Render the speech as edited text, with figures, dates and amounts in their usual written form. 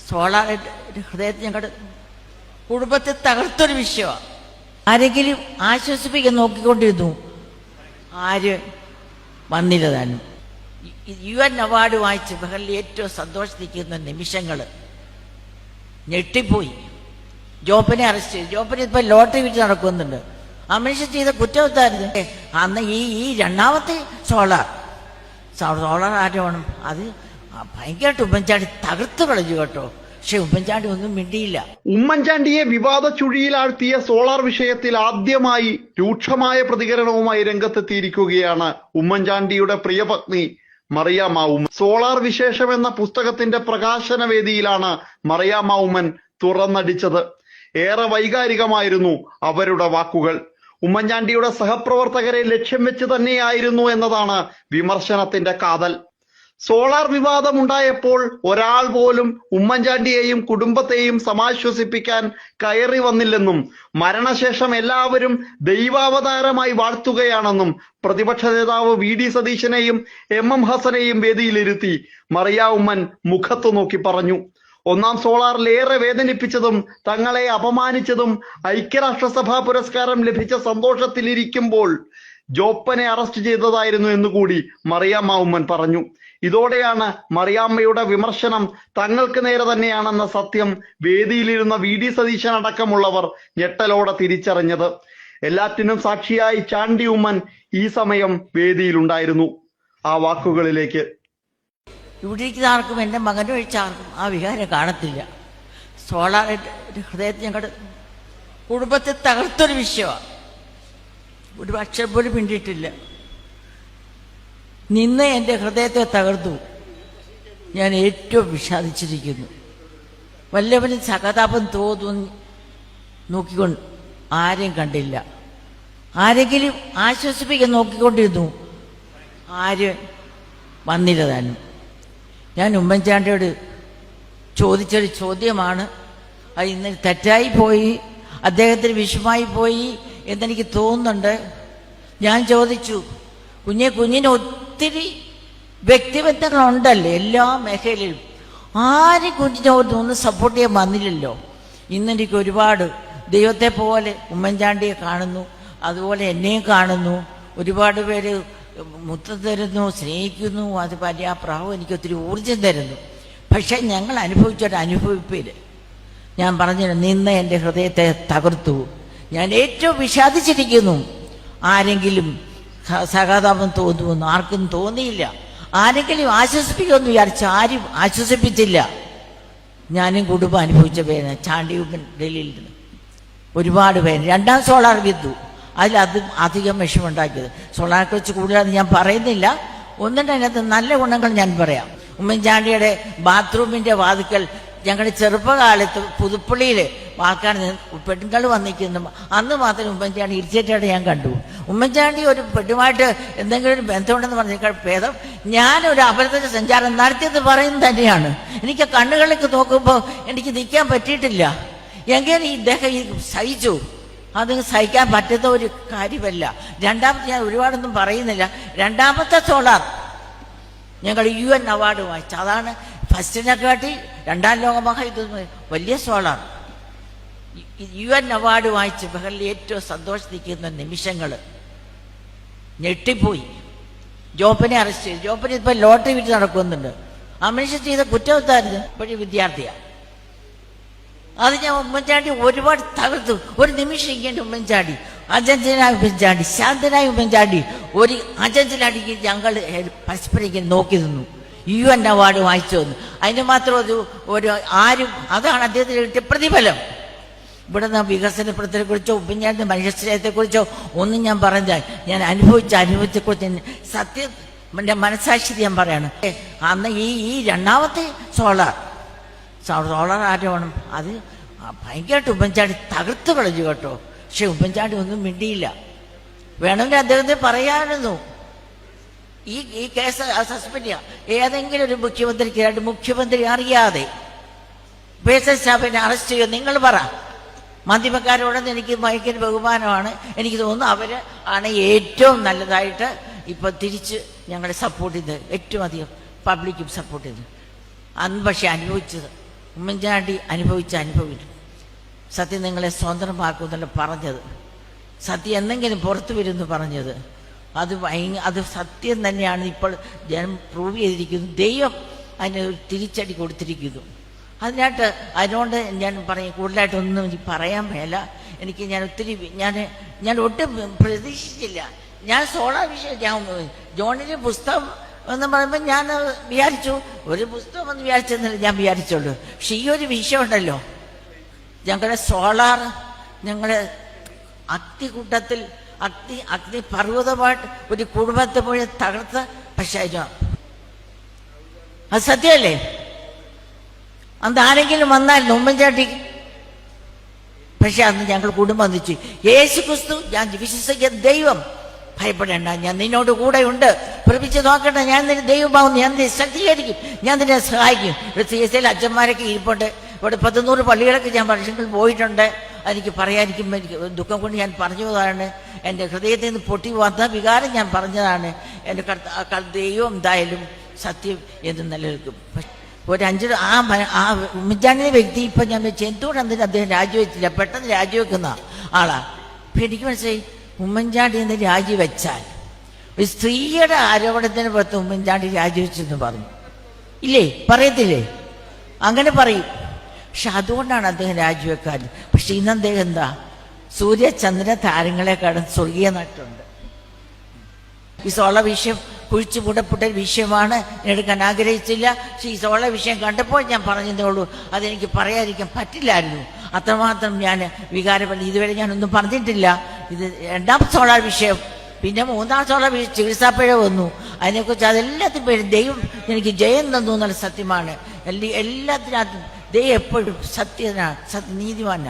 Solar ഹൃദയത്തിൽ ഞങ്ങളുടെ കുടുംബത്തെ തകർത്തൊരു വിഷയമാണ്. ആരെങ്കിലും ആശ്വസിപ്പിക്കാൻ നോക്കിക്കൊണ്ടിരുന്നു, ആര് വന്നില്ല. താനും UN അവാർഡ് വാങ്ങിച്ച് ബഹറിൽ ഏറ്റവും സന്തോഷിക്കുന്ന നിമിഷങ്ങൾ ഞെട്ടിപ്പോയി. ജോപ്പനെ അറസ്റ്റ് ചെയ്തു. ജോപ്പനെ ഇപ്പം ലോട്ടറി വിറ്റ് നടക്കുന്നുണ്ട്. ആ മനുഷ്യൻ ചെയ്ത കുറ്റവത്തായിരുന്നു. അന്ന് ഈ രണ്ടാമത്തെ സോളാർ ആരോപണം അത് ഭയങ്കരമായിട്ട് ഉമ്മൻചാണ്ടി തകർത്ത് കളഞ്ഞു കേട്ടോ. പക്ഷെ ഉമ്മൻചാണ്ടി ഒന്നും മിണ്ടിയില്ല. ഉമ്മൻചാണ്ടിയെ വിവാദ ചുഴിയിലാഴ്ത്തിയ സോളാർ വിഷയത്തിൽ ആദ്യമായി രൂക്ഷമായ പ്രതികരണവുമായി രംഗത്തെത്തിയിരിക്കുകയാണ് ഉമ്മൻചാണ്ടിയുടെ പ്രിയപത്നി മറിയാമ്മ ഉമ്മൻ. സോളാർ വിശേഷം എന്ന പുസ്തകത്തിന്റെ പ്രകാശന വേദിയിലാണ് മറിയാമ്മ ഉമ്മൻ തുറന്നടിച്ചത്. ഏറെ വൈകാരികമായിരുന്നു അവരുടെ വാക്കുകൾ. ഉമ്മൻചാണ്ടിയുടെ സഹപ്രവർത്തകരെ ലക്ഷ്യം വെച്ച് തന്നെയായിരുന്നു എന്നതാണ് വിമർശനത്തിന്റെ കാതൽ. സോളാർ വിവാദമുണ്ടായപ്പോൾ ഒരാൾ പോലും ഉമ്മൻചാണ്ടിയെയും കുടുംബത്തെയും സമാശ്വസിപ്പിക്കാൻ കയറി വന്നില്ലെന്നും മരണശേഷം എല്ലാവരും ദൈവാവതാരമായി വാഴ്ത്തുകയാണെന്നും പ്രതിപക്ഷ നേതാവ് VD സതീശനെയും MM ഹസനെയും വേദിയിലിരുത്തി മറിയ ഉമ്മൻ മുഖത്തു നോക്കി പറഞ്ഞു. ഒന്നാം സോളാറിലേറെ വേദനിപ്പിച്ചതും തങ്ങളെ അപമാനിച്ചതും ഐക്യരാഷ്ട്രസഭാ പുരസ്കാരം ലഭിച്ച സന്തോഷത്തിലിരിക്കുമ്പോൾ ജോപ്പനെ അറസ്റ്റ് ചെയ്തതായിരുന്നു എന്നുകൂടി മറിയാമ്മ ഉമ്മൻ പറഞ്ഞു. ഇതോടെയാണ് മറിയാമ്മയുടെ വിമർശനം തങ്ങൾക്ക് നേരെ തന്നെയാണെന്ന സത്യം വേദിയിലിരുന്ന VD സതീശൻ അടക്കമുള്ളവർ ഞെട്ടലോടെ തിരിച്ചറിഞ്ഞത്. എല്ലാറ്റിനും സാക്ഷിയായി ചാണ്ടി ഉമ്മൻ ഈ സമയം വേദിയിലുണ്ടായിരുന്നു. ആ വാക്കുകളിലേക്ക്. ഇവിടെ ഇരിക്കുന്ന ആർക്കും എൻ്റെ മകനും ഒഴിച്ച ആർക്കും ആ വികാരം കാണത്തില്ല. സോളാർ ഹൃദയത്തിൽ ഞങ്ങളുടെ കുടുംബത്തെ തകർത്തൊരു വിഷയമാണ്. ഒരു അക്ഷരം പോലും പിണ്ടിയിട്ടില്ല. നിന്ന് എൻ്റെ ഹൃദയത്തെ തകർത്തു. ഞാൻ ഏറ്റവും വിഷാദിച്ചിരിക്കുന്നു. വല്ലവനും സഹതാപം തോന്നുന്നു നോക്കിക്കൊണ്ട് ആരെയും കണ്ടില്ല. ആരെങ്കിലും ആശ്വസിപ്പിക്കാൻ നോക്കിക്കൊണ്ടിരുന്നു, ആര് വന്നില്ല. താനും ഞാൻ ഉമ്മൻചാണ്ടിയോട് ചോദിച്ചൊരു ചോദ്യമാണ്. അത് ഇന്നലെ തെറ്റായി പോയി, അദ്ദേഹത്തിന് വിഷമായി പോയി എന്നെനിക്ക് തോന്നുന്നുണ്ട്. ഞാൻ ചോദിച്ചു, കുഞ്ഞിന് ഒത്തിരി വ്യക്തിബന്ധങ്ങളുണ്ടല്ലോ എല്ലാ മേഖലയിലും. ആരും കുഞ്ഞിനെ ഒന്നും സപ്പോർട്ട് ചെയ്യാൻ വന്നില്ലല്ലോ. ഇന്നെനിക്ക് ഒരുപാട് ദൈവത്തെ പോലെ ഉമ്മൻചാണ്ടിയെ കാണുന്നു, അതുപോലെ എന്നെയും കാണുന്നു. ഒരുപാട് പേര് മുത്തം തരുന്നു, സ്നേഹിക്കുന്നു. അത് വലിയ പ്രാവും എനിക്ക് ഒത്തിരി ഊർജം തരുന്നു. പക്ഷെ ഞങ്ങൾ അനുഭവിപ്പില്ല. ഞാൻ പറഞ്ഞില്ല, നിന്ന് എൻ്റെ ഹൃദയത്തെ തകർത്തു. ഞാൻ ഏറ്റവും വിഷാദിച്ചിരിക്കുന്നു. ആരെങ്കിലും സഹതാപം തോന്നുമെന്ന് ആർക്കും തോന്നിയില്ല. ആരെങ്കിലും ആശ്വസിപ്പിക്കുമെന്ന് വിചാരിച്ചു, ആരും ആശ്വസിപ്പിച്ചില്ല. ഞാനും കുടുംബം അനുഭവിച്ച പേര് ചാണ്ടിയുമ്മൻ ഡൽഹിയിൽ നിന്ന് ഒരുപാട് പേര്. രണ്ടാം സോളാർ വിദ്തു അതിലതും അധികം വിഷമുണ്ടാക്കിയത്. സോളാറെ കുറിച്ച് കൂടുതൽ ഞാൻ പറയുന്നില്ല. ഒന്നിൻ്റെ അതിനകത്ത് നല്ല ഗുണങ്ങൾ ഞാൻ പറയാം. ഉമ്മൻചാണ്ടിയുടെ ബാത്റൂമിൻ്റെ വാതിക്കൽ ഞങ്ങളുടെ ചെറുപ്പകാലത്ത് പുതുപ്പള്ളിയിൽ ആൾക്കാർ പെണ്ണുങ്ങൾ വന്നിരിക്കുന്നു. അന്ന് മാത്രം ഉമ്മൻചാണ്ടി ഇരിച്ചേറ്റായിട്ട് ഞാൻ കണ്ടു. ഉമ്മൻചാണ്ടി ഒരു പെണ്ണുമായിട്ട് എന്തെങ്കിലും ഒരു ബന്ധമുണ്ടെന്ന് പറഞ്ഞേക്കാൾ ഭേദം ഞാനൊരു അപരിചിത സഞ്ചാരം നടത്തിയെന്ന് പറയുന്നത് തന്നെയാണ്. എനിക്ക് കണ്ണുകളിലേക്ക് നോക്കുമ്പോൾ എനിക്ക് നിൽക്കാൻ പറ്റിയിട്ടില്ല. എങ്കിലും ഇദ്ദേഹം സഹിച്ചു. അത് സഹിക്കാൻ പറ്റുന്ന ഒരു കാര്യമല്ല. രണ്ടാമത്തെ ഞാൻ ഒരുപാടൊന്നും പറയുന്നില്ല. രണ്ടാമത്തെ സോളാർ ഞങ്ങൾ UN അവാർഡ് വാങ്ങിച്ചു. അതാണ് ഫസ്റ്റിനെക്കാട്ടി രണ്ടാം ലോകമഹായുദ്ധം വലിയ സോളാർ. UN അവാർഡ് വാങ്ങിച്ച് ബഹറിൽ ഏറ്റവും സന്തോഷിക്കുന്ന നിമിഷങ്ങൾ ഞെട്ടിപ്പോയി. ജോപ്പനെ അറസ്റ്റ് ചെയ്തു. ജോപ്പനെ ഇപ്പം ലോട്ടറി വിറ്റ് നടക്കുന്നുണ്ട്. ആ മനുഷ്യൻ ചെയ്ത കുറ്റവത്തായിരുന്നു. ഇപ്പോഴും വിദ്യാർത്ഥിയാണ്. അത് ഞാൻ ഉമ്മൻചാണ്ടി ഒരുപാട് തകർത്തു. ഒരു നിമിഷം ഇങ്ങനെ ഉമ്മൻചാണ്ടി അജഞ്ചനായ ഉമ്മൻചാണ്ടി, ശാന്തനായ ഉമ്മൻചാണ്ടി ഒരു അജഞ്ചനാടിക്ക് ഞങ്ങൾ പരസ്പരം ഇങ്ങനെ നോക്കി നിന്നു. UN അവാർഡ് വാങ്ങിച്ചു വന്നു. അതിന് മാത്രം ഒരു ആരും അതാണ് അദ്ദേഹത്തിന് കിട്ടിയ പ്രതിഫലം. ഇവിടെ നിന്ന് വികസന പ്രവർത്തനത്തെക്കുറിച്ചോ ഉമ്മൻചാണ്ടി മനുഷ്യസ്നേഹത്തെക്കുറിച്ചോ ഒന്നും ഞാൻ പറഞ്ഞാൽ ഞാൻ അനുഭവത്തെക്കുറിച്ച് സത്യം എൻ്റെ മനസ്സാക്ഷി ഞാൻ പറയാണ്. അന്ന് ഈ രണ്ടാമത്തെ സോളാർ ആരോപണം അത് ഭയങ്കരമായിട്ട് ഉമ്മൻചാണ്ടി തകർത്ത് കളഞ്ഞു കേട്ടോ. പക്ഷെ ഉമ്മൻചാണ്ടി ഒന്നും മിണ്ടിയില്ല. വേണമെങ്കിൽ അദ്ദേഹത്തെ പറയാമായിരുന്നു, ഈ കേസ് സസ്പെൻഡ് ചെയ്യാം. ഏതെങ്കിലും ഒരു മുഖ്യമന്ത്രിക്ക് മുഖ്യമന്ത്രി അറിയാതെ സ്റ്റാഫിനെ അറസ്റ്റ് ചെയ്യുക. നിങ്ങൾ പറ. മാധ്യമക്കാരോടൊന്നും എനിക്ക് ഭയങ്കര ബഹുമാനമാണ്. എനിക്ക് തോന്നുന്നു അവർ ആണ് ഏറ്റവും നല്ലതായിട്ട് ഇപ്പം തിരിച്ച് ഞങ്ങളെ സപ്പോർട്ട് ചെയ്ത് ഏറ്റവും അധികം പബ്ലിക്കും സപ്പോർട്ട് ചെയ്ത്. അന്ന് പക്ഷെ അനുഭവിച്ചത് ഉമ്മൻചാണ്ടി അനുഭവിച്ച അനുഭവിച്ചു. സത്യം നിങ്ങളെ സ്വതന്ത്രമാക്കുമെന്നല്ല പറഞ്ഞത്. സത്യം എന്തെങ്കിലും പുറത്തു വരുമെന്ന് പറഞ്ഞത് അത് സത്യം തന്നെയാണ്. ഇപ്പോൾ ജനം പ്രൂവ് ചെയ്തിരിക്കുന്നു. ദൈവം അതിന് ഒരു തിരിച്ചടി കൊടുത്തിരിക്കുന്നു. അതിനോട് ഞാൻ പറയും, കൂടുതലായിട്ടൊന്നും എനിക്ക് പറയാൻ മേല. എനിക്ക് ഞാൻ ഒട്ടും പ്രതീക്ഷിച്ചില്ല. ഞാൻ സോളാർ വിഷയം ജോണിൻ്റെ പുസ്തകം എന്ന് പറയുമ്പോൾ ഞാൻ വിചാരിച്ചു ഒരു പുസ്തകം എന്ന് വിചാരിച്ചെന്നല്ല ഞാൻ വിചാരിച്ചുള്ളൂ. പക്ഷെ ഈ ഒരു വിഷയം ഉണ്ടല്ലോ, ഞങ്ങളുടെ സോളാർ ഞങ്ങളുടെ അഗ്നികൂട്ടത്തിൽ അഗ്നിപർവ്വതമായിട്ട് ഒരു കുടുംബത്തെ പോയി തകർത്ത പക്ഷേ അത് സത്യമല്ലേ? അന്ന് ആരെങ്കിലും വന്നായിരുന്നു ഉമ്മൻചാണ്ടി. പക്ഷെ അന്ന് ഞങ്ങൾ കുടുംബം വന്നിച്ചു. യേശു ക്രിസ്തു ഞാൻ വിശ്വസിക്കുന്ന ദൈവം, ഭയപ്പെടേണ്ട, ഞാൻ നിന്നോട് കൂടെ ഉണ്ട്, പ്രഭിച്ച് നോക്കണ്ട, ഞാൻ നിന്നെ ദൈവമാവും, ഞാൻ നിന്നെ ശക്തീകരിക്കും, ഞാൻ നിന്നെ സഹായിക്കും. ഇവിടെ CSL അച്ഛന്മാരൊക്കെ ഇരിപ്പുണ്ട്. ഇവിടെ 100 പള്ളികളൊക്കെ ഞാൻ വർഷങ്ങൾ പോയിട്ടുണ്ട്. എനിക്ക് പറയാതിരിക്കും, എനിക്ക് ദുഃഖം കൊണ്ട് ഞാൻ പറഞ്ഞതാണ്. എൻ്റെ ഹൃദയത്തിൽ നിന്ന് പൊട്ടി വന്ന വികാരം ഞാൻ പറഞ്ഞതാണ്. എൻ്റെ ദൈവം എന്തായാലും സത്യം എന്ന് നിലനിൽക്കും. ഒരു ആ ഉമ്മൻചാണ്ടിയുടെ വ്യക്തി ഇപ്പം ഞാൻ വെച്ച് എന്തുകൊണ്ട് അദ്ദേഹം രാജിവെച്ചില്ല, പെട്ടെന്ന് രാജിവെക്കുന്ന ആളാ. അപ്പം എനിക്ക് മനസ്സിലായി, ഉമ്മൻചാണ്ടി എന്ന് രാജിവെച്ചാൽ ഒരു സ്ത്രീയുടെ ആരോപണത്തിന് പുറത്ത് ഉമ്മൻചാണ്ടി രാജിവെച്ചെന്ന് പറഞ്ഞു ഇല്ലേ? പറയത്തില്ലേ? അങ്ങനെ പറയും. പക്ഷെ അതുകൊണ്ടാണ് അദ്ദേഹം രാജിവെക്കാൻ. പക്ഷെ ഇന്ന് അദ്ദേഹം എന്താ, സൂര്യചന്ദ്ര താരങ്ങളെക്കാളും സ്വർഗീയ നട്ടുണ്ട്. ഈ സോള വിഷയം കുഴിച്ചു മൂടപ്പെട്ട വിഷയമാണ്, എടുക്കാൻ ആഗ്രഹിച്ചില്ല. പക്ഷെ ഈ സോള വിഷയം കണ്ടപ്പോൾ ഞാൻ പറഞ്ഞതേ ഉള്ളൂ. അതെനിക്ക് പറയാതിരിക്കാൻ പറ്റില്ലായിരുന്നു. അത്രമാത്രം ഞാൻ വികാരപ്പെട്ട് ഇതുവരെ ഞാനൊന്നും പറഞ്ഞിട്ടില്ല. ഇത് 2ാം സോളാർ വിഷയം. പിന്നെ 3ാം സോളാർ ചികിത്സാപ്പിഴ വന്നു. അതിനെക്കുറിച്ച് അതെല്ലാത്തിനും പേര് ദൈവം എനിക്ക് ജയം തന്നു എന്നുള്ള സത്യമാണ്. എല്ലാത്തിനകത്തും ദൈവം എപ്പോഴും സത്യനാണ്, നീതിമാനാണ്.